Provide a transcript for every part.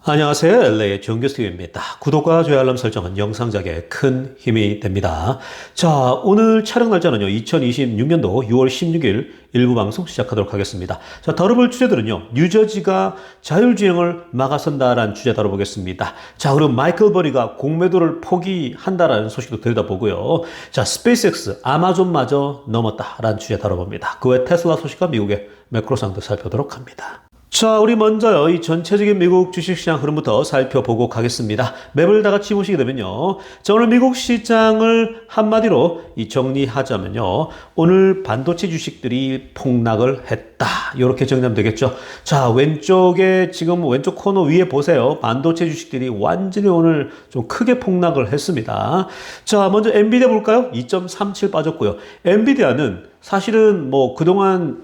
안녕하세요. LA의 정교수입니다. 구독과 좋아요 알람 설정은 영상 제작에 큰 힘이 됩니다. 자, 오늘 촬영 날짜는요, 2026년도 6월 16일 일부 방송 시작하도록 하겠습니다. 자, 다뤄볼 주제들은요, 뉴저지가 자율주행을 막아선다라는 주제 다뤄보겠습니다. 자, 그리고 마이클 버리가 공매도를 포기한다라는 소식도 들여다보고요. 자, 스페이스X, 아마존마저 넘었다라는 주제 다뤄봅니다. 그 외 테슬라 소식과 미국의 매크로 상도 살펴보도록 합니다. 자, 우리 먼저요, 이 전체적인 미국 주식시장 흐름부터 살펴보고 가겠습니다. 맵을 다 같이 보시게 되면요. 자, 오늘 미국 시장을 한마디로 정리하자면요. 오늘 반도체 주식들이 폭락을 했다. 이렇게 정리하면 되겠죠. 자, 왼쪽에 지금 왼쪽 코너 위에 보세요. 반도체 주식들이 완전히 오늘 좀 크게 폭락을 했습니다. 자, 먼저 엔비디아 볼까요? 2.37 빠졌고요. 엔비디아는 사실은 뭐 그동안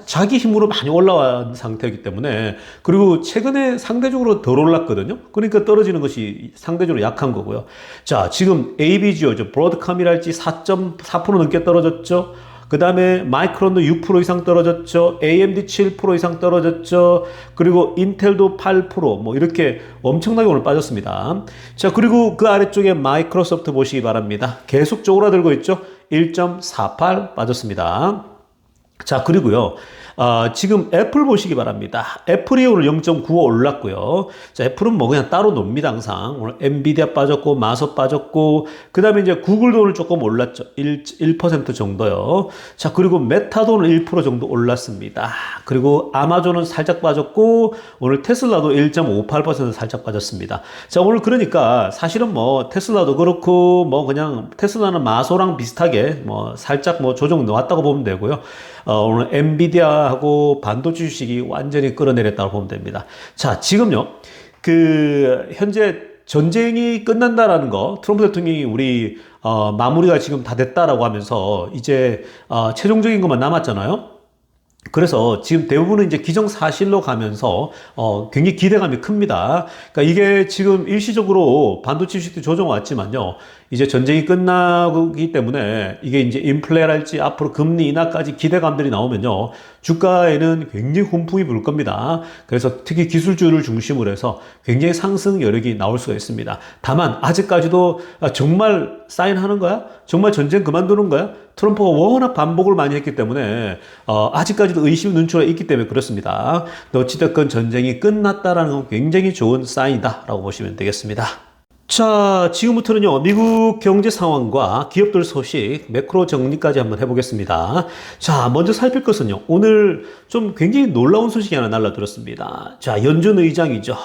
자기 힘으로 많이 올라온 상태이기 때문에, 그리고 최근에 상대적으로 덜 올랐거든요. 그러니까 떨어지는 것이 상대적으로 약한 거고요. 자, 지금 ABGO, 브로드컴이랄지 4.4% 넘게 떨어졌죠. 그 다음에 마이크론도 6% 이상 떨어졌죠. AMD 7% 이상 떨어졌죠. 그리고 인텔도 8%, 뭐 이렇게 엄청나게 오늘 빠졌습니다. 자, 그리고 그 아래쪽에 마이크로소프트 보시기 바랍니다. 계속 쪼그라들고 있죠. 1.48 빠졌습니다. 자, 그리고요. 지금 애플 보시기 바랍니다. 애플이 오늘 0.95 올랐고요. 자, 애플은 뭐 그냥 따로 놉니다, 항상. 오늘 엔비디아 빠졌고, 마서 빠졌고, 그 다음에 이제 구글도 오늘 조금 올랐죠. 1% 정도요. 자, 그리고 메타도 오늘 1% 정도 올랐습니다. 그리고 아마존은 살짝 빠졌고, 오늘 테슬라도 1.58% 살짝 빠졌습니다. 자, 오늘 그러니까 사실은 뭐 테슬라도 그렇고, 뭐 그냥 테슬라는 마소랑 비슷하게 뭐 살짝 뭐 조정 나왔다고 보면 되고요. 오늘 엔비디아하고 반도체 주식이 완전히 끌어내렸다고 보면 됩니다. 자, 지금요, 현재 전쟁이 끝난다라는 거, 트럼프 대통령이 우리, 마무리가 지금 다 됐다라고 하면서 이제, 최종적인 것만 남았잖아요. 그래서 지금 대부분은 이제 기정사실로 가면서 굉장히 기대감이 큽니다. 그러니까 이게 지금 일시적으로 반도체 주식도 조정 왔지만요. 이제 전쟁이 끝나기 때문에 이게 이제 인플레랄지 앞으로 금리 인하까지 기대감들이 나오면요. 주가에는 굉장히 훈풍이 불 겁니다. 그래서 특히 기술주를 중심으로 해서 굉장히 상승 여력이 나올 수가 있습니다. 다만 아직까지도 정말 사인하는 거야? 정말 전쟁 그만두는 거야? 트럼프가 워낙 반복을 많이 했기 때문에 아직까지도 의심 눈초가 있기 때문에 그렇습니다. 어찌됐건 전쟁이 끝났다라는 건 굉장히 좋은 사인이다라고 보시면 되겠습니다. 자, 지금부터는요, 미국 경제 상황과 기업들 소식, 매크로 정리까지 한번 해보겠습니다. 자, 먼저 살필 것은요, 오늘 좀 굉장히 놀라운 소식이 하나 날라들었습니다. 자, 연준 의장이죠.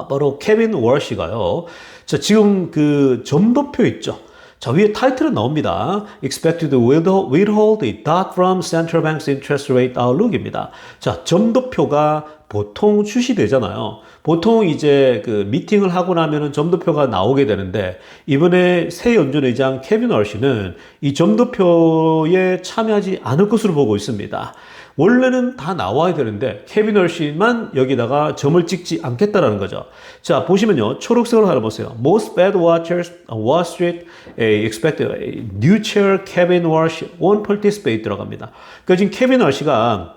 바로 케빈 월시가요. 자, 지금 그 점도표 있죠. 자, 위에 타이틀은 나옵니다. Expected to withhold a dot from central bank's interest rate outlook입니다. 자, 점도표가 보통 출시되잖아요. 보통 이제 그 미팅을 하고 나면은 점도표가 나오게 되는데, 이번에 새 연준 의장 케빈 월시는 이 점도표에 참여하지 않을 것으로 보고 있습니다. 원래는 다 나와야 되는데 케빈 월시만 여기다가 점을 찍지 않겠다라는 거죠. 자, 보시면요, 초록색으로 하나 보세요. Most Fed watchers on Wall Street expect a new chair Kevin Walsh won't participate 들어갑니다. 그러니까 지금 케빈 월시가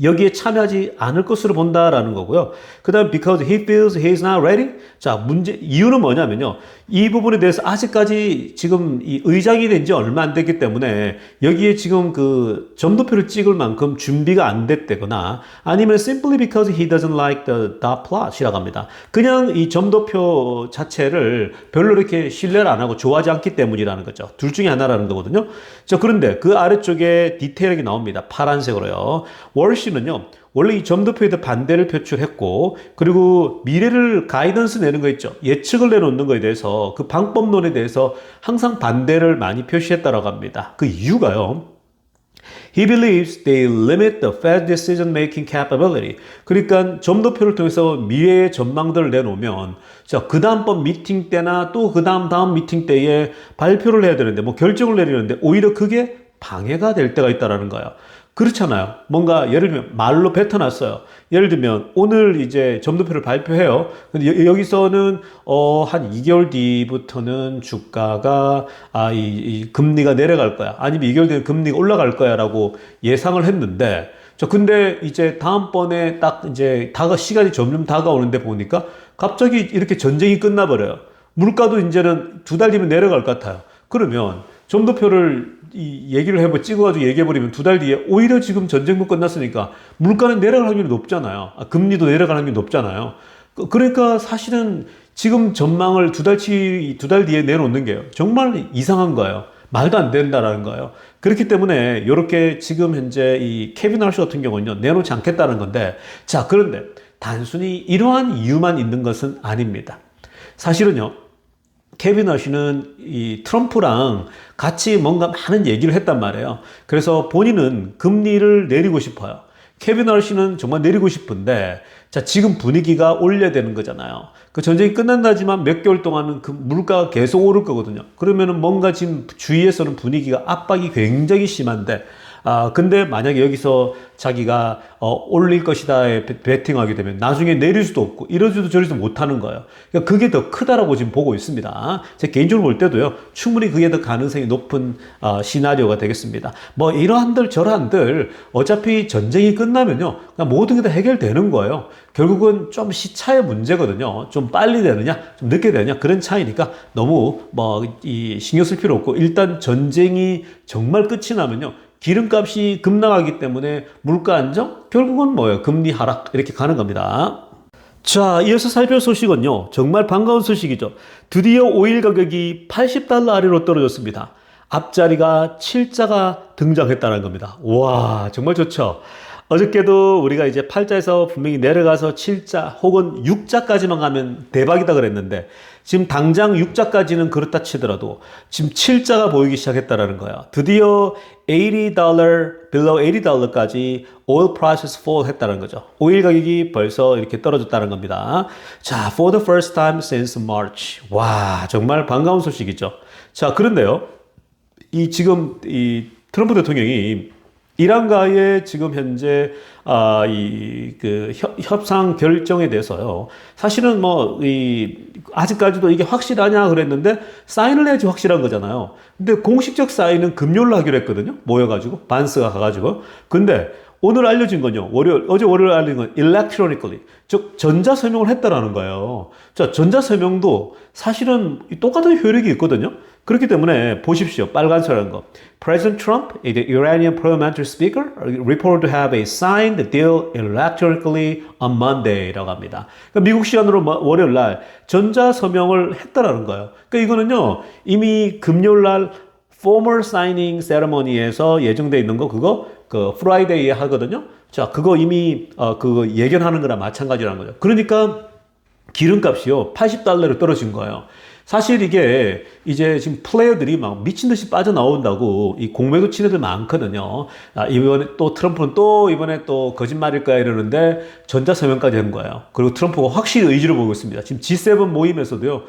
여기에 참여하지 않을 것으로 본다라는 거고요. 그 다음 because he feels he is not ready. 자, 이유는 뭐냐면요. 이 부분에 대해서 아직까지 지금 이 의장이 된 지 얼마 안 됐기 때문에 여기에 지금 그 점도표를 찍을 만큼 준비가 안 됐다거나, 아니면 simply because he doesn't like the dot plot이라고 합니다. 그냥 이 점도표 자체를 별로 이렇게 신뢰를 안 하고 좋아하지 않기 때문이라는 거죠. 둘 중에 하나라는 거거든요. 자, 그런데 그 아래쪽에 디테일하게 나옵니다. 파란색으로요. 월시는요, 원래 이 점도표에 대해 반대를 표출했고, 그리고 미래를 가이던스 내는 거 있죠. 예측을 내놓는 거에 대해서, 그 방법론에 대해서 항상 반대를 많이 표시했다라고 합니다. 그 이유가요, He believes they limit the Fed decision-making capability. 그러니까 점도표를 통해서 미래의 전망들을 내놓으면, 자, 그 다음번 미팅 때나 또 그 다음 미팅 때에 발표를 해야 되는데, 뭐 결정을 내리는데 오히려 그게 방해가 될 때가 있다라는 거예요. 그렇잖아요. 뭔가 예를 들면 말로 뱉어놨어요. 예를 들면 오늘 이제 점도표를 발표해요. 근데 여기서는 한 2개월 뒤부터는 주가가 이 금리가 내려갈 거야. 아니면 2개월 뒤에 금리가 올라갈 거야라고 예상을 했는데, 자, 근데 이제 다음번에 딱 이제 시간이 점점 다가오는데 보니까 갑자기 이렇게 전쟁이 끝나버려요. 물가도 이제는 2달 뒤면 내려갈 것 같아요. 그러면 점도표를 얘기를 찍어가지고 얘기해버리면 2달 뒤에 오히려 지금 전쟁도 끝났으니까 물가는 내려갈 확률이 높잖아요. 금리도 내려갈 확률이 높잖아요. 그러니까 사실은 지금 전망을 2달 뒤에 내놓는 게 정말 이상한 거예요. 말도 안 된다라는 거예요. 그렇기 때문에 이렇게 지금 현재 이 케빈 할시 같은 경우는요, 내놓지 않겠다는 건데, 자, 그런데 단순히 이러한 이유만 있는 것은 아닙니다. 사실은요, 케빈 할시는 이 트럼프랑 같이 뭔가 많은 얘기를 했단 말이에요. 그래서 본인은 금리를 내리고 싶어요. 케빈 할시는 정말 내리고 싶은데, 자, 지금 분위기가 올려야 되는 거잖아요. 그 전쟁이 끝난다지만 몇 개월 동안은 그 물가가 계속 오를 거거든요. 그러면은 뭔가 지금 주위에서는 분위기가 압박이 굉장히 심한데, 근데 만약에 여기서 자기가 올릴 것이다에 베팅하게 되면 나중에 내릴 수도 없고 이러지도 저러지도 못하는 거예요. 그러니까 그게 더 크다라고 지금 보고 있습니다. 제 개인적으로 볼 때도요, 충분히 그게 더 가능성이 높은 시나리오가 되겠습니다. 뭐 이러한들 저러한들 어차피 전쟁이 끝나면요, 그냥 모든 게 다 해결되는 거예요. 결국은 좀 시차의 문제거든요. 좀 빨리 되느냐, 좀 늦게 되느냐, 그런 차이니까 너무 신경 쓸 필요 없고, 일단 전쟁이 정말 끝이 나면요, 기름값이 급락하기 때문에 물가 안정? 결국은 뭐예요? 금리 하락 이렇게 가는 겁니다. 자, 이어서 살펴볼 소식은요, 정말 반가운 소식이죠. 드디어 오일 가격이 $80 아래로 떨어졌습니다. 앞자리가 7자가 등장했다는 겁니다. 와, 정말 좋죠. 어저께도 우리가 이제 8자에서 분명히 내려가서 7자 혹은 6자까지만 가면 대박이다 그랬는데, 지금 당장 6자까지는 그렇다 치더라도 지금 7자가 보이기 시작했다라는 거야. 드디어 $80, below $80까지 oil prices fall 했다는 거죠. 오일 가격이 벌써 이렇게 떨어졌다는 겁니다. 자, for the first time since March. 와, 정말 반가운 소식이죠. 자, 그런데요, 지금 트럼프 대통령이 이란과의 지금 현재 협상 결정에 대해서요, 사실은 아직까지도 이게 확실하냐 그랬는데 사인을 해야지 확실한 거잖아요. 근데 공식적 사인은 금요일로 하기로 했거든요. 모여가지고 반스가 가가지고. 근데 오늘 알려진 건요, 어제 월요일 알려진 건 electronically, 즉 전자 서명을 했다라는 거예요. 자, 전자 서명도 사실은 똑같은 효력이 있거든요. 그렇기 때문에 보십시오. 빨간색이라는 거. President Trump, the Iranian parliamentary speaker, reported to have signed the deal electronically on Monday라고 합니다. 그러니까 미국 시간으로 월요일 날 전자 서명을 했다라는 거예요. 그러니까 이거는요, 이미 금요일 날 formal signing ceremony에서 예정돼 있는 거, 그거 프라이데이에 하거든요. 자, 그거 이미 그거 예견하는 거랑 마찬가지라는 거죠. 그러니까 기름값이요, $80로 떨어진 거예요. 사실 이게 이제 지금 플레이어들이 막 미친 듯이 빠져나온다고 이 공매도 친 애들 많거든요. 이번에 또 트럼프는 이번에 거짓말일 거야 이러는데 전자서명까지 한 거예요. 그리고 트럼프가 확실히 의지를 보이고 있습니다. 지금 G7 모임에서도요,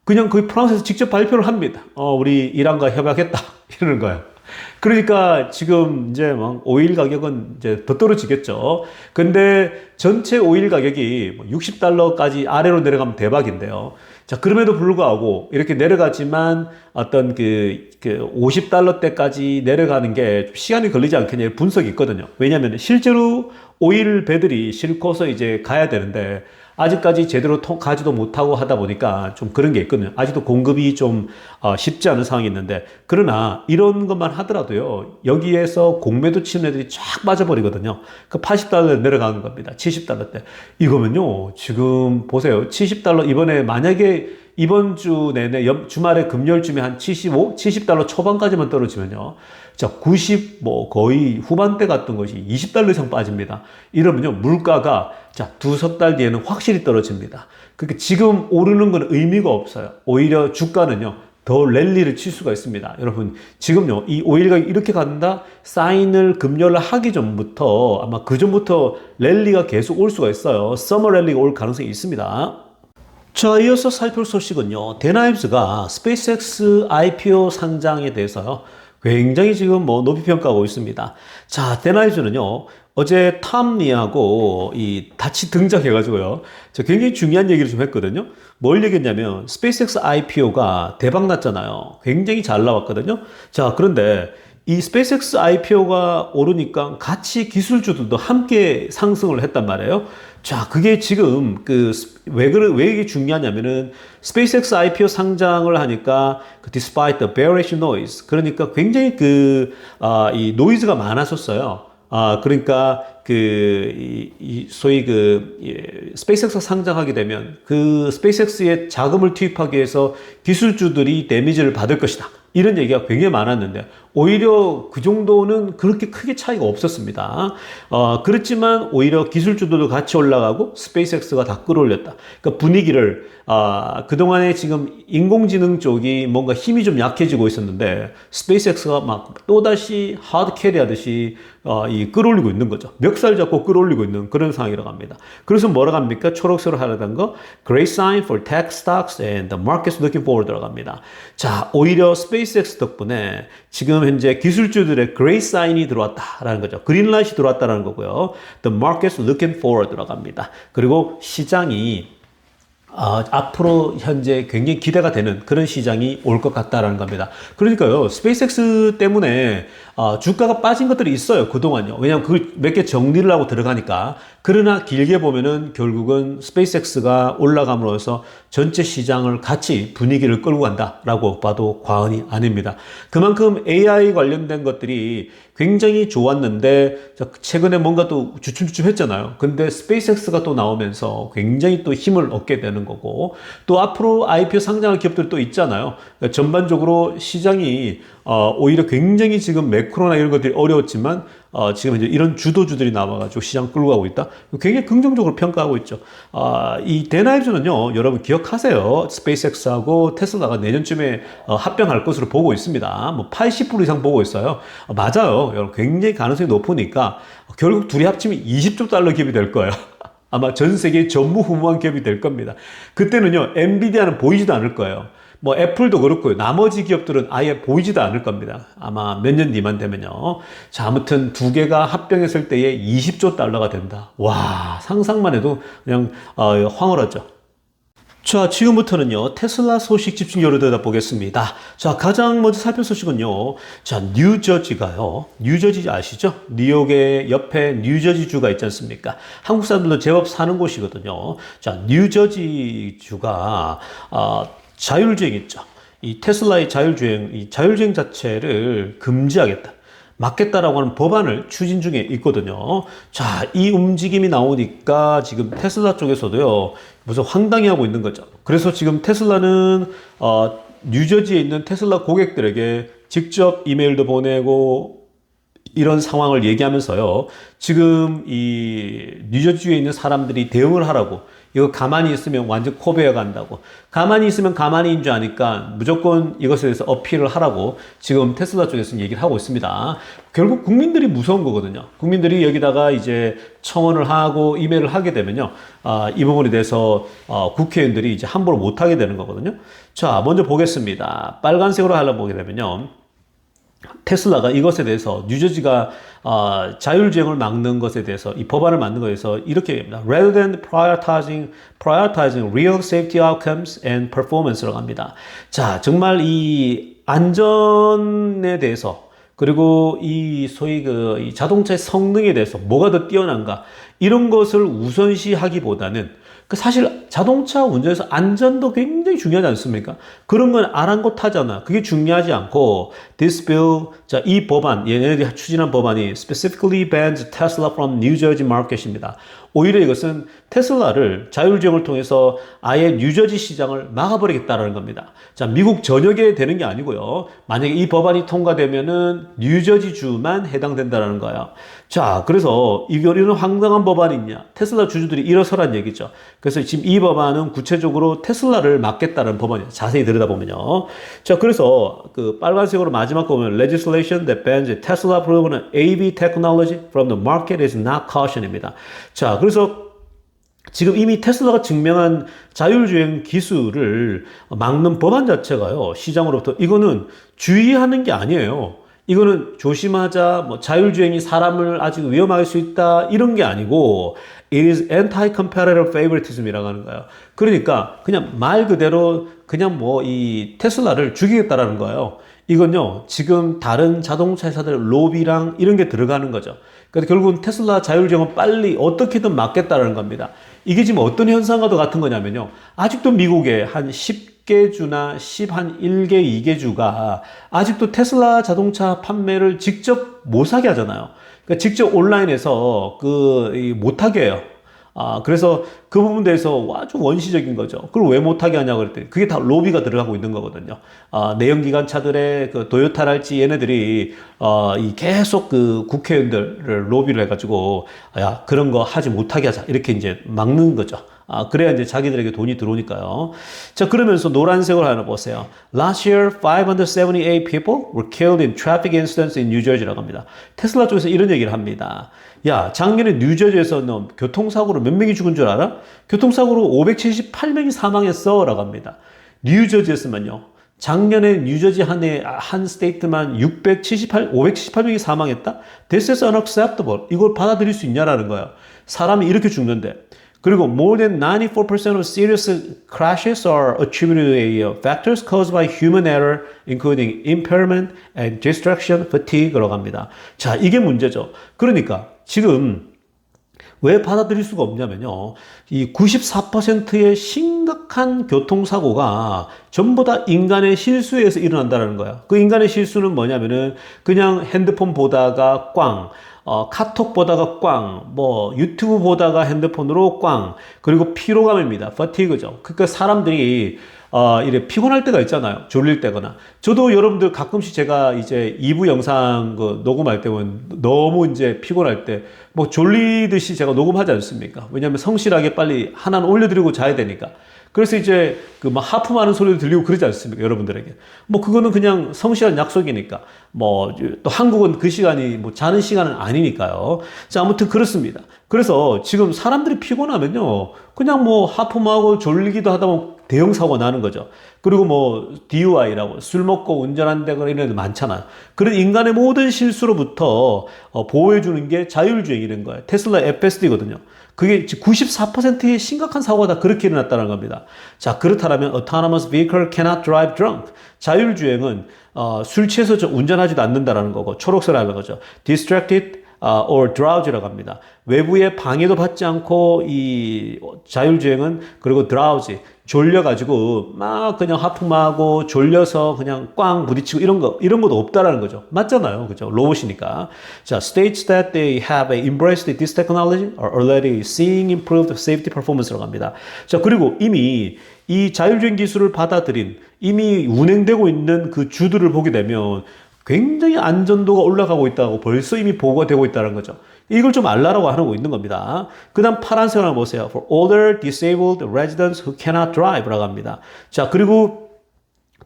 그냥 거의 프랑스에서 직접 발표를 합니다. 우리 이란과 협약했다 이러는 거예요. 그러니까 지금 이제 오일 가격은 이제 더 떨어지겠죠. 근데 전체 오일 가격이 $60까지 아래로 내려가면 대박인데요. 자, 그럼에도 불구하고 이렇게 내려가지만 어떤 $50대까지 내려가는 게 시간이 걸리지 않겠냐 분석이 있거든요. 왜냐하면 실제로 오일 배들이 싣고서 이제 가야 되는데 아직까지 제대로 가지도 못하고 하다 보니까 좀 그런 게 있거든요. 아직도 공급이 좀 쉽지 않은 상황이 있는데, 그러나 이런 것만 하더라도요, 여기에서 공매도 치는 애들이 쫙 빠져버리거든요. 그 $80 내려가는 겁니다. $70대. 이거면요, 지금 보세요. $70 이번에 만약에 이번 주 내내 주말에 금요일쯤에 한 $70 초반까지만 떨어지면요, 자, 90 거의 후반대 갔던 것이 $20 이상 빠집니다. 이러면요, 물가가 자, 석 달 뒤에는 확실히 떨어집니다. 그러니까 지금 오르는 건 의미가 없어요. 오히려 주가는요, 더 랠리를 칠 수가 있습니다. 여러분, 지금요, 이 오일 가격이 이렇게 간다, 사인을 금요일 하기 전부터 아마 그 전부터 랠리가 계속 올 수가 있어요. 서머 랠리가 올 가능성이 있습니다. 자, 이어서 살펴볼 소식은요, 데나임스가 스페이스X IPO 상장에 대해서요, 굉장히 지금 높이 평가하고 있습니다. 자, 데나임스는요, 어제 탐리하고 같이 등장해가지고요, 저 굉장히 중요한 얘기를 좀 했거든요. 뭘 얘기했냐면, 스페이스X IPO가 대박 났잖아요. 굉장히 잘 나왔거든요. 자, 그런데 이 스페이스X IPO가 오르니까 같이 기술주들도 함께 상승을 했단 말이에요. 자, 그게 지금 왜 이게 중요하냐면은 스페이스X IPO 상장을 하니까 despite the bearish noise, 그러니까 굉장히 이 노이즈가 많았었어요. 그러니까 소위 스페이스X가 상장하게 되면 스페이스X에 자금을 투입하기 위해서 기술주들이 데미지를 받을 것이다, 이런 얘기가 굉장히 많았는데 오히려 그 정도는 그렇게 크게 차이가 없었습니다. 그렇지만 오히려 기술주들도 같이 올라가고 스페이스X가 다 끌어올렸다. 그러니까 분위기를 그동안에 지금 인공지능 쪽이 뭔가 힘이 좀 약해지고 있었는데 스페이스X가 막 또다시 하드 캐리 하듯이 끌어올리고 있는 거죠. 멱살 잡고 끌어올리고 있는 그런 상황이라고 합니다. 그래서 뭐라고 합니까? 초록색으로 하려던 거 Great sign for tech stocks and the market's looking forward 들어갑니다. 자, 오히려 스페이스X 덕분에 지금 현재 기술주들의 Great sign이 들어왔다라는 거죠. 그린라이트이 들어왔다라는 거고요. The market's looking forward 들어갑니다. 그리고 시장이 앞으로 현재 굉장히 기대가 되는 그런 시장이 올 것 같다라는 겁니다. 그러니까요, 스페이스X 때문에 주가가 빠진 것들이 있어요, 그동안요. 왜냐하면 그걸 몇 개 정리를 하고 들어가니까. 그러나 길게 보면은 결국은 스페이스X가 올라감으로써 전체 시장을 같이 분위기를 끌고 간다라고 봐도 과언이 아닙니다. 그만큼 AI 관련된 것들이 굉장히 좋았는데 최근에 뭔가 또 주춤주춤 했잖아요. 근데 스페이스X가 또 나오면서 굉장히 또 힘을 얻게 되는 거고, 또 앞으로 IPO 상장할 기업들이 또 있잖아요. 그러니까 전반적으로 시장이 오히려 굉장히 지금 매크로나 이런 것들이 어려웠지만 지금 이제 이런 주도주들이 나와가지고 시장 끌고 가고 있다. 굉장히 긍정적으로 평가하고 있죠. 이 대나이즈는요, 여러분 기억하세요. 스페이스X하고 테슬라가 내년쯤에 합병할 것으로 보고 있습니다. 뭐 80% 이상 보고 있어요. 맞아요. 여러분 굉장히 가능성이 높으니까 결국 둘이 합치면 20조 달러 기업이 될 거예요. 아마 전 세계 전무후무한 기업이 될 겁니다. 그때는요, 엔비디아는 보이지도 않을 거예요. 뭐 애플도 그렇고요. 나머지 기업들은 아예 보이지도 않을 겁니다. 아마 몇 년 뒤만 되면요. 자, 아무튼 두 개가 합병했을 때에 20조 달러가 된다. 와, 상상만 해도 그냥 황홀하죠. 자, 지금부터는요, 테슬라 소식 집중적으로 들여다보겠습니다. 자, 가장 먼저 살펴볼 소식은요, 자, 뉴저지가요, 뉴저지 아시죠? 뉴욕의 옆에 뉴저지주가 있지 않습니까? 한국 사람들도 제법 사는 곳이거든요. 자, 뉴저지주가, 자율주행 있죠. 이 테슬라의 이 자율주행 자체를 금지하겠다, 막겠다라고 하는 법안을 추진 중에 있거든요. 자, 이 움직임이 나오니까 지금 테슬라 쪽에서도요, 무슨 황당해하고 있는 거죠. 그래서 지금 테슬라는 뉴저지에 있는 테슬라 고객들에게 직접 이메일도 보내고 이런 상황을 얘기하면서요, 지금 이 뉴저지에 있는 사람들이 대응을 하라고, 이거 가만히 있으면 완전 코베어 간다고, 가만히 있으면 가만히인 줄 아니까 무조건 이것에 대해서 어필을 하라고 지금 테슬라 쪽에서는 얘기를 하고 있습니다. 결국 국민들이 무서운 거거든요. 국민들이 여기다가 이제 청원을 하고 이메일을 하게 되면요, 이 부분에 대해서 국회의원들이 이제 함부로 못 하게 되는 거거든요. 자, 먼저 보겠습니다. 빨간색으로 하려 보게 되면요, 테슬라가 이것에 대해서 뉴저지가 자율주행을 막는 것에 대해서, 이 법안을 만든 것에 대해서 이렇게 얘기합니다. Rather than prioritizing real safety outcomes and performance라고 합니다. 자, 정말 이 안전에 대해서, 그리고 이 소위 이 자동차의 성능에 대해서 뭐가 더 뛰어난가, 이런 것을 우선시하기보다는 사실 자동차 운전에서 안전도 굉장히 중요하지 않습니까? 그런 건 아랑곳하잖아. 그게 중요하지 않고 this bill, 자, 이 법안, 얘네들이 추진한 법안이 specifically bans Tesla from New Jersey market입니다. 오히려 이것은 테슬라를 자율주행을 통해서 아예 뉴저지 시장을 막아버리겠다라는 겁니다. 자, 미국 전역에 되는 게 아니고요. 만약에 이 법안이 통과되면은 뉴저지주만 해당된다라는 거예요. 자, 그래서 이런 황당한 법안이 있냐? 테슬라 주주들이 일어서란 얘기죠. 그래서 지금 이 법안은 구체적으로 테슬라를 막겠다는 법안이에요. 자세히 들여다보면요. 자, 그래서 그 빨간색으로 마지막 거 보면 legislation that bans Tesla proven AV technology from the market is not caution입니다. 자, 그래서 지금 이미 테슬라가 증명한 자율주행 기술을 막는 법안 자체가요, 시장으로부터 이거는 주의하는 게 아니에요. 이거는 조심하자, 뭐 자율주행이 사람을 아직 위험하게 할 수 있다, 이런 게 아니고 it is anti-competitive favoritism이라고 하는 거예요. 그러니까 그냥 말 그대로 그냥 뭐 이 테슬라를 죽이겠다라는 거예요. 이건요, 지금 다른 자동차 회사들 로비랑 이런 게 들어가는 거죠. 그래서 결국은 테슬라 자율주행은 빨리 어떻게든 막겠다는 겁니다. 이게 지금 어떤 현상과도 같은 거냐면요. 아직도 미국에 한 10개 주나 1개 2개 주가 아직도 테슬라 자동차 판매를 직접 못 사게 하잖아요. 그러니까 직접 온라인에서 못하게 해요. 그래서 그 부분에 대해서 아주 원시적인 거죠. 그걸 왜 못하게 하냐고 그랬더니 그게 다 로비가 들어가고 있는 거거든요. 내연기관차들의 그 도요타랄지 얘네들이, 계속 그 국회의원들을 로비를 해가지고, 야, 그런 거 하지 못하게 하자. 이렇게 이제 막는 거죠. 그래야 이제 자기들에게 돈이 들어오니까요. 자, 그러면서 노란색으로 하나 보세요. Last year, 578 people were killed in traffic incidents in New Jersey라고 합니다. 테슬라 쪽에서 이런 얘기를 합니다. 야, 작년에 뉴저지에서는 교통사고로 몇 명이 죽은 줄 알아? 교통사고로 578명이 사망했어. 라고 합니다. 뉴저지에서만요. 작년에 뉴저지 한 스테이트만 578명이 사망했다? This is unacceptable. 이걸 받아들일 수 있냐라는 거예요. 사람이 이렇게 죽는데. 그리고 more than 94% of serious crashes are attributed to factors caused by human error, including impairment and distraction fatigue라고 합니다. 자, 이게 문제죠. 그러니까 지금 왜 받아들일 수가 없냐면요. 이 94%의 심각한 교통사고가 전부 다 인간의 실수에 의해서 일어난다는 거예요. 그 인간의 실수는 뭐냐면은 그냥 핸드폰 보다가 꽝, 카톡 보다가 꽝, 유튜브 보다가 핸드폰으로 꽝, 그리고 피로감입니다. fatigue죠. 그러니까 사람들이 이래 피곤할 때가 있잖아요. 졸릴 때거나. 저도 여러분들 가끔씩 제가 이제 2부 영상 녹음할 때 보면 너무 이제 피곤할 때 졸리듯이 제가 녹음하지 않습니까? 왜냐하면 성실하게 빨리 하나는 올려드리고 자야 되니까. 그래서 이제 하품하는 소리도 들리고 그러지 않습니까? 여러분들에게. 그거는 그냥 성실한 약속이니까. 또 한국은 그 시간이 자는 시간은 아니니까요. 자, 아무튼 그렇습니다. 그래서 지금 사람들이 피곤하면요. 그냥 하품하고 졸리기도 하다 보면 대형 사고가 나는 거죠. 그리고 DUI라고 술 먹고 운전한다거나 이런 애들 많잖아요. 그런 인간의 모든 실수로부터 보호해주는 게 자율주행이라는 거예요. 테슬라 FSD거든요. 그게 94%의 심각한 사고가 다 그렇게 일어났다는 겁니다. 자, 그렇다면 autonomous vehicle cannot drive drunk. 자율주행은 술 취해서 운전하지도 않는다라는 거고 초록색을 하는 거죠. distracted or drowsy라고 합니다. 외부의 방해도 받지 않고 이 자율주행은 그리고 drowsy 졸려가지고 막 그냥 하품하고 졸려서 그냥 꽝 부딪히고 이런 것도 없다라는 거죠. 맞잖아요. 그죠? 로봇이니까. 자, states that they have embraced this technology are already seeing improved safety performance라고 합니다. 자, 그리고 이미 이 자율주행 기술을 받아들인 이미 운행되고 있는 그 주들을 보게 되면 굉장히 안전도가 올라가고 있다고 벌써 이미 보고가 되고 있다는 거죠. 이걸 좀 알라라고 하고 있는 겁니다. 그 다음 파란색을 한번 보세요. For older disabled residents who cannot drive라고 합니다. 자, 그리고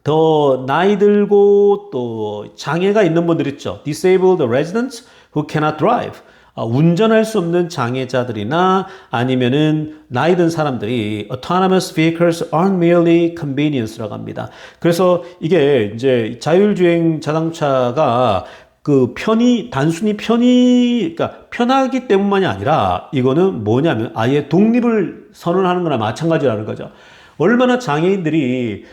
더 나이 들고 또 장애가 있는 분들 있죠. Disabled residents who cannot drive. 운전할 수 없는 장애자들이나 아니면은 나이 든 사람들이 autonomous vehicles aren't merely convenience라고 합니다. 그래서 이게 이제 자율주행 자동차가 단순히 그러니까 편하기 때문만이 아니라 이거는 뭐냐면 아예 독립을 선언하는 거나 마찬가지라는 거죠. 얼마나 장애인들이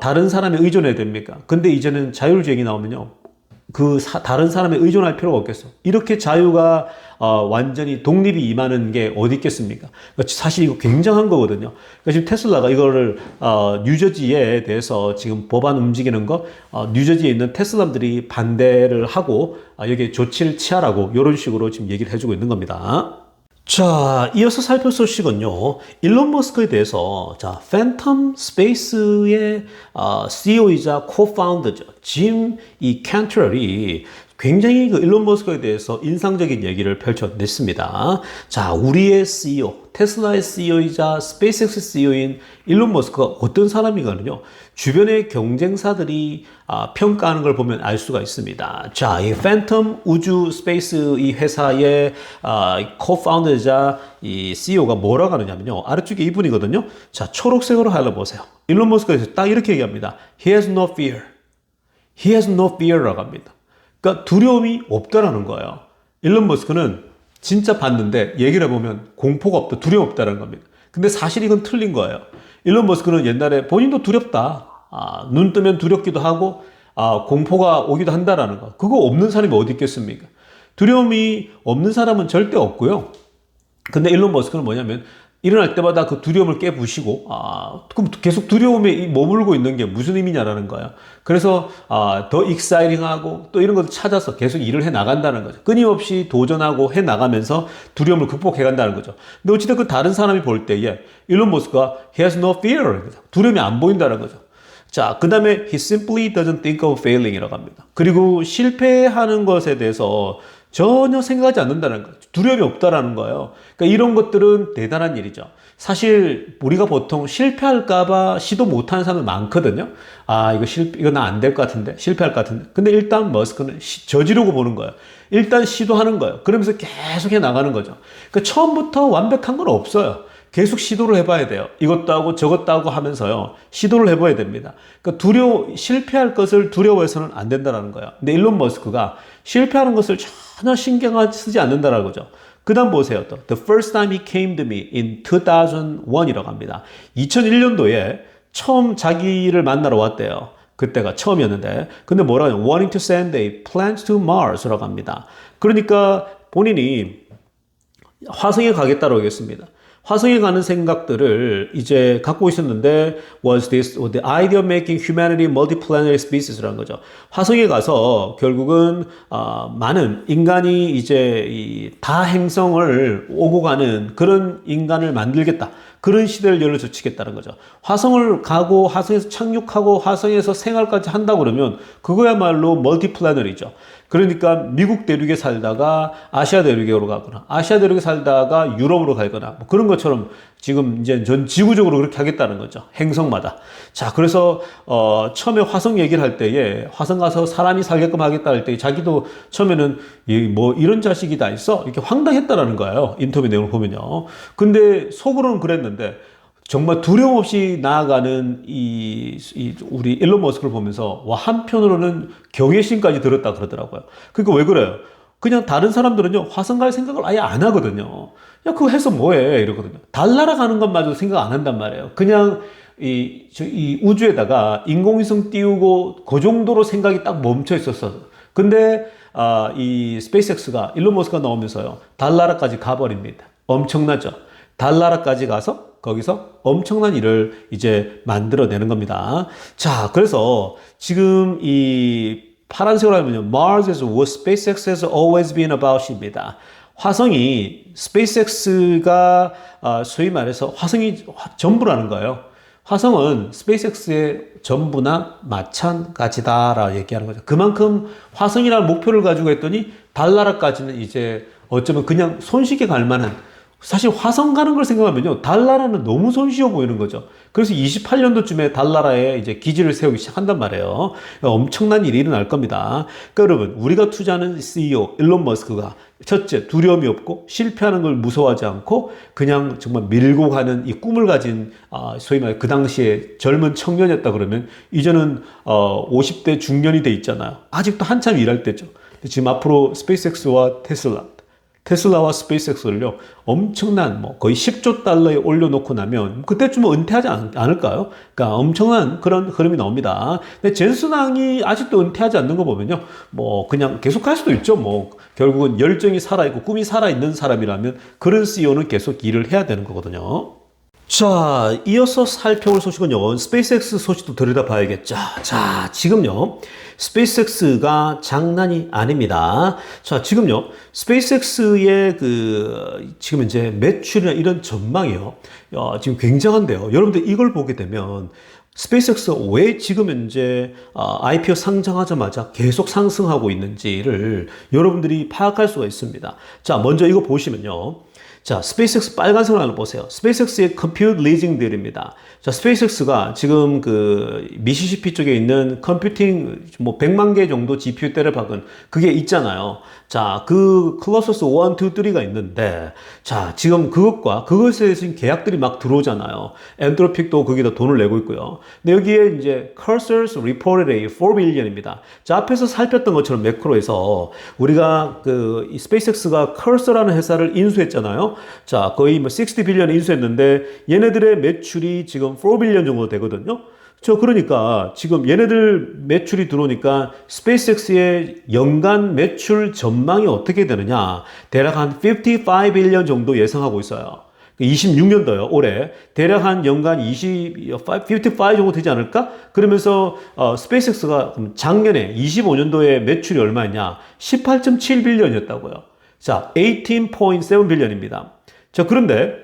다른 사람에 의존해야 됩니까? 근데 이제는 자율주행이 나오면요. 다른 사람에 의존할 필요가 없겠어. 이렇게 자유가 완전히 독립이 임하는 게 어디 있겠습니까? 사실 이거 굉장한 거거든요. 그러니까 지금 테슬라가 이거를 뉴저지에 대해서 지금 법안 움직이는 거 뉴저지에 있는 테슬라들이 반대를 하고 여기에 조치를 취하라고 이런 식으로 지금 얘기를 해주고 있는 겁니다. 자, 이어서 살펴볼 소식은요. 일론 머스크에 대해서 팬텀 스페이스의 CEO이자 코파운더죠. 짐 캔트럴이 굉장히 일론 머스크에 대해서 인상적인 얘기를 펼쳐냈습니다. 자, 우리의 CEO, 테슬라의 CEO이자 스페이스X CEO인 일론 머스크가 어떤 사람인가는요. 주변의 경쟁사들이 평가하는 걸 보면 알 수가 있습니다. 자, 이 팬텀 우주 스페이스 이 회사의 코파운더이자 이 CEO가 뭐라고 하느냐면요. 아래쪽에 이분이거든요. 자, 초록색으로 하려보세요. 일론 머스크가 딱 이렇게 얘기합니다. He has no fear. He has no fear라고 합니다. 그러니까 두려움이 없다라는 거예요. 일론 머스크는 진짜 봤는데 얘기를 해보면 공포가 없다, 두려움 없다는 겁니다. 근데 사실 이건 틀린 거예요. 일론 머스크는 옛날에 본인도 두렵다. 눈 뜨면 두렵기도 하고 공포가 오기도 한다라는 거. 그거 없는 사람이 어디 있겠습니까? 두려움이 없는 사람은 절대 없고요. 근데 일론 머스크는 뭐냐면 일어날 때마다 그 두려움을 깨부시고 그럼 계속 두려움에 머물고 있는 게 무슨 의미냐라는 거예요. 그래서 더 익사이팅하고 또 이런 것을 찾아서 계속 일을 해 나간다는 거죠. 끊임없이 도전하고 해 나가면서 두려움을 극복해 간다는 거죠. 근데 어찌됐든 다른 사람이 볼 때에 일론 머스크가 he has no fear, 두려움이 안 보인다는 거죠. 자, 그 다음에 he simply doesn't think of failing이라고 합니다. 그리고 실패하는 것에 대해서 전혀 생각하지 않는다는 거예요. 두려움이 없다라는 거예요. 그러니까 이런 것들은 대단한 일이죠. 사실 우리가 보통 실패할까봐 시도 못하는 사람들 많거든요. 이거 나 안 될 것 같은데, 실패할 것 같은데. 근데 일단 머스크는 저지르고 보는 거예요. 일단 시도하는 거예요. 그러면서 계속 해 나가는 거죠. 그러니까 처음부터 완벽한 건 없어요. 계속 시도를 해봐야 돼요. 이것도 하고 저것도 하고 하면서요. 시도를 해봐야 됩니다. 그러니까 실패할 것을 두려워해서는 안 된다는 거예요. 근데 일론 머스크가 실패하는 것을 전혀 신경 쓰지 않는다는 거죠. 그 다음 보세요. 또 The first time he came to me in 2001이라고 합니다. 2001년도에 처음 자기를 만나러 왔대요. 그때가 처음이었는데. 근데 뭐라고 하냐. Wanting to send a plant to Mars라고 합니다. 그러니까 본인이 화성에 가겠다고 하겠습니다. 화성에 가는 생각들을 이제 갖고 있었는데 was this the idea of making humanity multiplanetary species라는 거죠. 화성에 가서 결국은 많은 인간이 이제 이 다행성을 오고 가는 그런 인간을 만들겠다. 그런 시대를 열어젖히겠다는 거죠. 화성을 가고 화성에서 착륙하고 화성에서 생활까지 한다고 그러면 그거야말로 멀티플래너리죠. 그러니까 미국 대륙에 살다가 아시아 대륙으로 가거나 아시아 대륙에 살다가 유럽으로 가거나 뭐 그런 것처럼 지금 이제 전 지구적으로 그렇게 하겠다는 거죠. 행성마다. 자, 그래서 처음에 화성 얘기를 할 때에 화성 가서 사람이 살게끔 하겠다 할 때 자기도 처음에는 뭐 이런 자식이 다 있어? 이렇게 황당했다라는 거예요. 인터뷰 내용을 보면요. 근데 속으로는 그랬는데 정말 두려움 없이 나아가는 우리 일론 머스크를 보면서 한편으로는 경외심까지 들었다 그러더라고요. 그러니까 왜 그래요? 그냥 다른 사람들은요, 화성 갈 생각을 아예 안 하거든요. 야, 그거 해서 뭐해? 이러거든요. 달나라 가는 것마저 생각 안 한단 말이에요. 그냥 이 우주에다가 인공위성 띄우고 그 정도로 생각이 딱 멈춰 있었어. 근데 이 스페이스X가 일론 머스크가 나오면서요, 달나라까지 가버립니다. 엄청나죠? 달나라까지 가서 거기서 엄청난 일을 이제 만들어내는 겁니다. 자, 그래서 지금 이 파란색으로 하면요, Mars is what SpaceX has always been about입니다. 화성이 스페이스X가 소위 말해서 화성이 전부라는 거예요. 화성은 스페이스X의 전부나 마찬가지다라고 얘기하는 거죠. 그만큼 화성이라는 목표를 가지고 했더니 달나라까지는 이제 어쩌면 그냥 손쉽게 갈 만한, 사실 화성 가는 걸 생각하면요, 달나라는 너무 손쉬워 보이는 거죠. 그래서 28년도쯤에 달나라에 이제 기지를 세우기 시작한단 말이에요. 엄청난 일이 일어날 겁니다. 그러니까 여러분, 우리가 투자하는 CEO 일론 머스크가 첫째, 두려움이 없고 실패하는 걸 무서워하지 않고 그냥 정말 밀고 가는 이 꿈을 가진 소위 말해 그 당시에 젊은 청년이었다 그러면 이제는 50대 중년이 돼 있잖아요. 아직도 한참 일할 때죠. 지금 앞으로 스페이스X와 테슬라와 스페이스X를요, 엄청난 거의 10조 달러에 올려놓고 나면 그때쯤은 은퇴하지 않을까요? 그러니까 엄청난 그런 흐름이 나옵니다. 근데 젠슨왕이 아직도 은퇴하지 않는 거 보면요, 그냥 계속 할 수도 있죠. 결국은 열정이 살아있고 꿈이 살아있는 사람이라면 그런 CEO는 계속 일을 해야 되는 거거든요. 자, 이어서 살펴볼 소식은요, 스페이스X 소식도 들여다봐야겠죠. 자, 지금요, 스페이스X가 장난이 아닙니다. 자, 지금요, 스페이스X의 지금 이제 매출이나 이런 전망이요, 지금 굉장한데요. 여러분들 이걸 보게 되면, 스페이스X가 왜 지금 현재 IPO 상장하자마자 계속 상승하고 있는지를 여러분들이 파악할 수가 있습니다. 자, 먼저 이거 보시면요. 자, 스페이스X 빨간색으로 한번 보세요. 스페이스X의 컴퓨트 리징 딜입니다. 자, 스페이스X가 지금 미시시피 쪽에 있는 컴퓨팅 100만 개 정도 GPU대를 박은 그게 있잖아요. 자, 클러스터스 1, 2, 3가 있는데, 자, 지금 그것에 대해서 계약들이 막 들어오잖아요. 엔트로픽도 거기다 돈을 내고 있고요. 근데 여기에 이제 Cursors Reported a 4 billion입니다. 자, 앞에서 살폈던 것처럼 매크로에서 우리가 이 스페이스X가 Cursor라는 회사를 인수했잖아요. 자, 거의 60 빌리언 인수했는데 얘네들의 매출이 지금 4 빌리언 정도 되거든요. 그러니까 지금 얘네들 매출이 들어오니까 스페이스X의 연간 매출 전망이 어떻게 되느냐. 대략 한 55 빌리언 정도 예상하고 있어요. 26년도요, 올해. 대략 한 연간 55 정도 되지 않을까? 그러면서, 스페이스X가 작년에 25년도에 매출이 얼마였냐? 18.7 빌리언이었다고요. 자, 18.7 빌리언입니다. 자, 그런데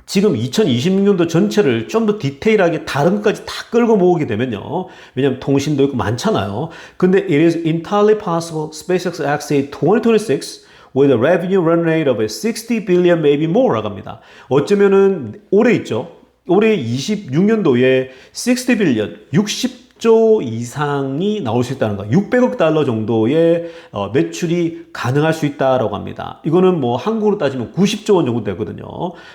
지금 2026년도 전체를 좀 더 디테일하게 다른 것까지 다 끌고 모으게 되면요. 왜냐면 통신도 있고 많잖아요. 근데 it is entirely possible SpaceX exceed 2026 with a revenue run rate of 60 billion, maybe more 라고 합니다. 어쩌면은 올해 있죠. 올해 26년도에 60 billion, 60조 이상이 나올 수 있다는 거. 600억 달러 정도의 매출이 가능할 수 있다라고 합니다. 이거는 뭐 한국으로 따지면 90조 원 정도 되거든요.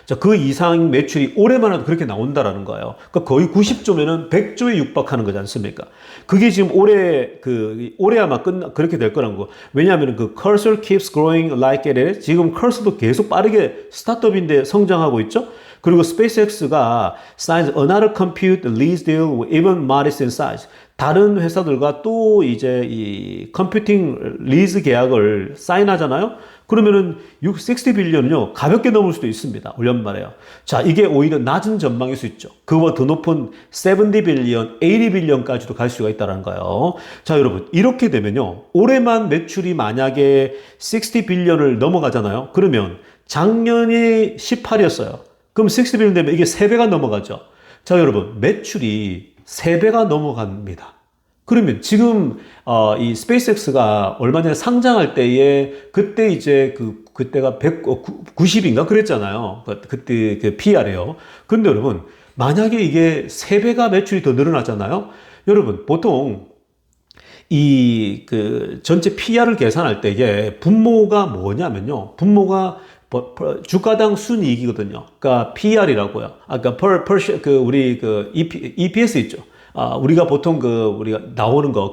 자, 그 이상 매출이 올해만 해도 그렇게 나온다라는 거예요. 그러니까 거의 90조면은 100조에 육박하는 거지 않습니까? 그게 지금 올해 아마 그렇게 될 거라는 거. 왜냐하면 그 cursor keeps growing like it is. 지금 cursor도 계속 빠르게 스타트업인데 성장하고 있죠. 그리고 스페이스X가 signs another compute lease deal even modest in size. 다른 회사들과 또 이제 이 컴퓨팅 리즈 계약을 사인하잖아요. 그러면은 60 빌리언은요 가볍게 넘을 수도 있습니다. 올 연말에요. 자, 이게 오히려 낮은 전망일 수 있죠. 그거보다 더 높은 70 빌리언, 80 빌리언까지도 갈 수가 있다는 거예요. 자, 여러분 이렇게 되면요 올해만 매출이 만약에 60 빌리언을 넘어가잖아요. 그러면 작년이 18이었어요. 그럼 60 빌리언 되면 이게 3배가 넘어가죠. 자, 여러분 매출이 3배가 넘어갑니다. 그러면 지금 이 스페이스X가 얼마 전에 상장할 때에 그때 이제 그때가 190인가 그랬잖아요. 그때 그 PR이요. 근데 여러분 만약에 이게 3배가 매출이 더 늘어나잖아요. 여러분 보통 이 전체 PR을 계산할 때에 분모가 뭐냐면요. 분모가 주가당 순이익이거든요. 그러니까 PR이라고요. 아까 우리 EPS 있죠. 우리가 보통 우리가 나오는 거,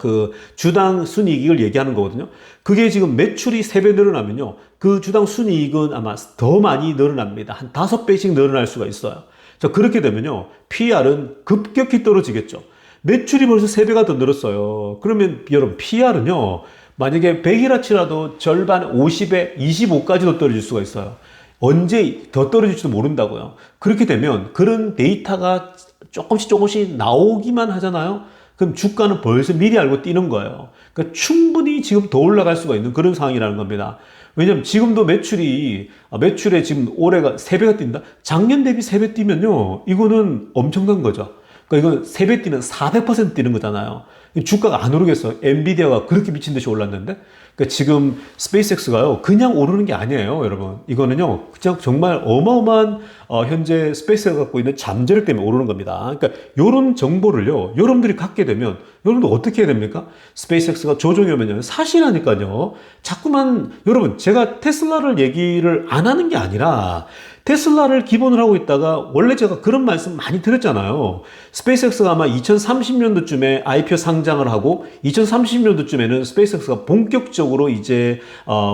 주당 순이익을 얘기하는 거거든요. 그게 지금 매출이 3배 늘어나면요. 그 주당 순이익은 아마 더 많이 늘어납니다. 한 5배씩 늘어날 수가 있어요. 자, 그렇게 되면요. PR은 급격히 떨어지겠죠. 매출이 벌써 3배가 더 늘었어요. 그러면 여러분, PR은요. 만약에 100이라 치라도 절반 50에 25까지도 떨어질 수가 있어요. 언제 더 떨어질지도 모른다고요. 그렇게 되면 그런 데이터가 조금씩 나오기만 하잖아요. 그럼 주가는 벌써 미리 알고 뛰는 거예요. 그러니까 충분히 지금 더 올라갈 수가 있는 그런 상황이라는 겁니다. 왜냐면 지금도 매출에 지금 올해가 3배가 뛴다? 작년 대비 3배 뛰면요. 이거는 엄청난 거죠. 그러니까 이건 3배 뛰면 400% 뛰는 거잖아요. 주가가 안 오르겠어. 엔비디아가 그렇게 미친 듯이 올랐는데. 그러니까 지금 스페이스X가요. 그냥 오르는 게 아니에요, 여러분. 이거는요. 그냥 정말 어마어마한 현재 스페이스가 갖고 있는 잠재력 때문에 오르는 겁니다. 그러니까 이런 정보를요. 여러분들이 갖게 되면 여러분들 어떻게 해야 됩니까? 스페이스X가 조정이 오면요. 사실하니까요. 자꾸만 여러분 제가 테슬라를 얘기를 안 하는 게 아니라 테슬라를 기본으로 하고 있다가 원래 제가 그런 말씀 많이 드렸잖아요. 스페이스X가 아마 2030년도쯤에 IPO 상장을 하고 2030년도쯤에는 스페이스X가 본격적으로 이제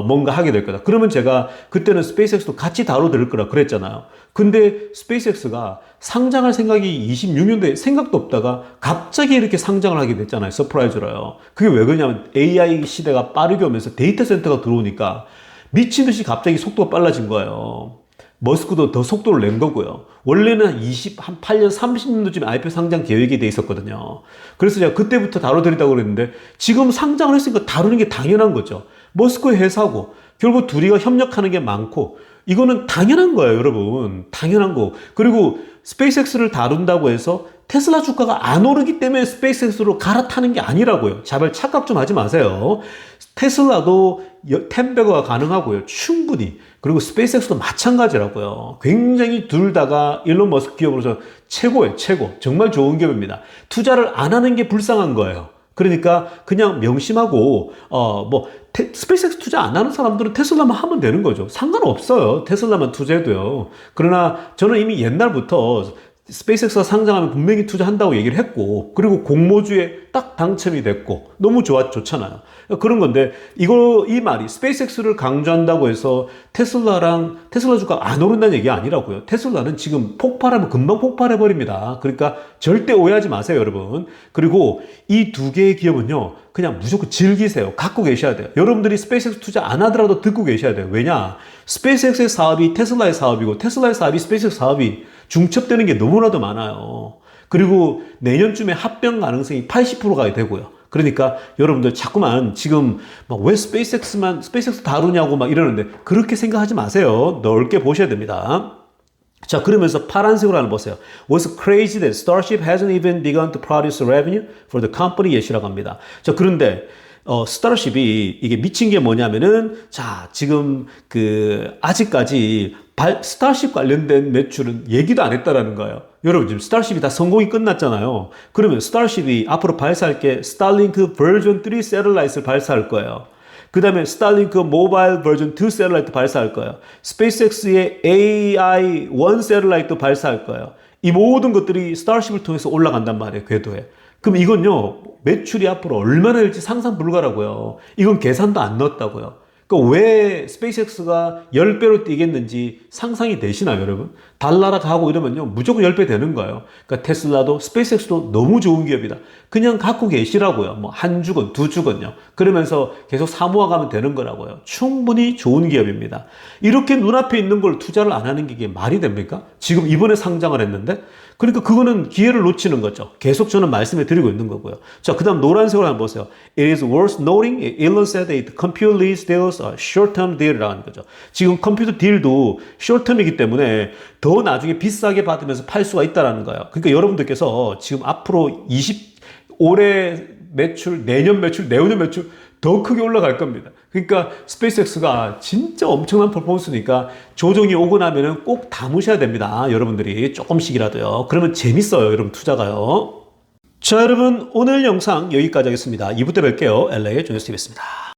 뭔가 하게 될 거다. 그러면 제가 그때는 스페이스X도 같이 다뤄드릴 거라 그랬잖아요. 근데 스페이스X가 상장할 생각이 26년도에 생각도 없다가 갑자기 이렇게 상장을 하게 됐잖아요. 서프라이즈로요. 그게 왜 그러냐면 AI 시대가 빠르게 오면서 데이터 센터가 들어오니까 미친 듯이 갑자기 속도가 빨라진 거예요. 머스크도 더 속도를 낸 거고요. 원래는 한 8년, 30년도쯤에 IPO 상장 계획이 돼 있었거든요. 그래서 제가 그때부터 다뤄드린다고 그랬는데 지금 상장을 했으니까 다루는 게 당연한 거죠. 머스크의 회사고 결국 둘이가 협력하는 게 많고 이거는 당연한 거예요, 여러분. 당연한 거. 그리고 스페이스X를 다룬다고 해서 테슬라 주가가 안 오르기 때문에 스페이스X로 갈아타는 게 아니라고요. 제발 착각 좀 하지 마세요. 테슬라도 10배가 가능하고요. 충분히. 그리고 스페이스X도 마찬가지라고요. 굉장히 둘 다가 일론 머스크 기업으로서 최고예요. 최고. 정말 좋은 기업입니다. 투자를 안 하는 게 불쌍한 거예요. 그러니까 그냥 명심하고 스페이스X 투자 안 하는 사람들은 테슬라만 하면 되는 거죠. 상관없어요. 테슬라만 투자해도요. 그러나 저는 이미 옛날부터 스페이스X가 상장하면 분명히 투자한다고 얘기를 했고, 그리고 공모주에 딱 당첨이 됐고, 너무 좋잖아요. 그런 건데, 이 말이 스페이스X를 강조한다고 해서 테슬라 주가 안 오른다는 얘기 아니라고요. 테슬라는 지금 폭발하면 금방 폭발해버립니다. 그러니까 절대 오해하지 마세요, 여러분. 그리고 이 두 개의 기업은요, 그냥 무조건 즐기세요. 갖고 계셔야 돼요. 여러분들이 스페이스X 투자 안 하더라도 듣고 계셔야 돼요. 왜냐? 스페이스X의 사업이 테슬라의 사업이고, 테슬라의 사업이 스페이스X 사업이 중첩되는 게 너무나도 많아요. 그리고 내년쯤에 합병 가능성이 80%가 되고요. 그러니까 여러분들 자꾸만 지금 왜 스페이스X 다루냐고 막 이러는데 그렇게 생각하지 마세요. 넓게 보셔야 됩니다. 자, 그러면서 파란색으로 하나 보세요. Was crazy that Starship hasn't even begun to produce revenue for the company yet이라고 합니다. 자, 그런데 스타쉽이 이게 미친 게 뭐냐면은, 자, 지금 아직까지 스타쉽 관련된 매출은 얘기도 안 했다라는 거예요. 여러분, 지금 스타쉽이 다 성공이 끝났잖아요. 그러면 스타쉽이 앞으로 발사할 게 스타링크 버전 3 세틀라이트를 발사할 거예요. 그 다음에 스타링크 모바일 버전 2 세틀라이트 발사할 거예요. 스페이스X의 AI-1 세틀라이트 발사할 거예요. 이 모든 것들이 스타쉽을 통해서 올라간단 말이에요, 궤도에. 그럼 이건요, 매출이 앞으로 얼마나 될지 상상 불가라고요. 이건 계산도 안 넣었다고요. 그러니까 왜 스페이스X가 10배로 뛰겠는지 상상이 되시나요, 여러분? 달나라 가고 이러면요, 무조건 10배 되는 거예요. 그러니까 테슬라도 스페이스X도 너무 좋은 기업이다. 그냥 갖고 계시라고요. 뭐 한 주건, 두 주건요. 그러면서 계속 사모아가면 되는 거라고요. 충분히 좋은 기업입니다. 이렇게 눈앞에 있는 걸 투자를 안 하는 게 이게 말이 됩니까? 지금 이번에 상장을 했는데? 그러니까 그거는 기회를 놓치는 거죠. 계속 저는 말씀해 드리고 있는 거고요. 자, 그 다음 노란색으로 한번 보세요. It is worth noting, Elon said that computer lease deals are short-term deal이라고 하는 거죠. 지금 컴퓨터 딜도 short-term이기 때문에 더 나중에 비싸게 받으면서 팔 수가 있다는 거예요. 그러니까 여러분들께서 지금 앞으로 올해 매출, 내년 매출, 내후년 매출 더 크게 올라갈 겁니다. 그러니까 스페이스X가 진짜 엄청난 퍼포먼스니까 조정이 오고 나면은 꼭 담으셔야 됩니다. 여러분들이 조금씩이라도요. 그러면 재밌어요. 여러분 투자가요. 자, 여러분 오늘 영상 여기까지 하겠습니다. 2부 때 뵐게요. LA의 조니스티브였습니다.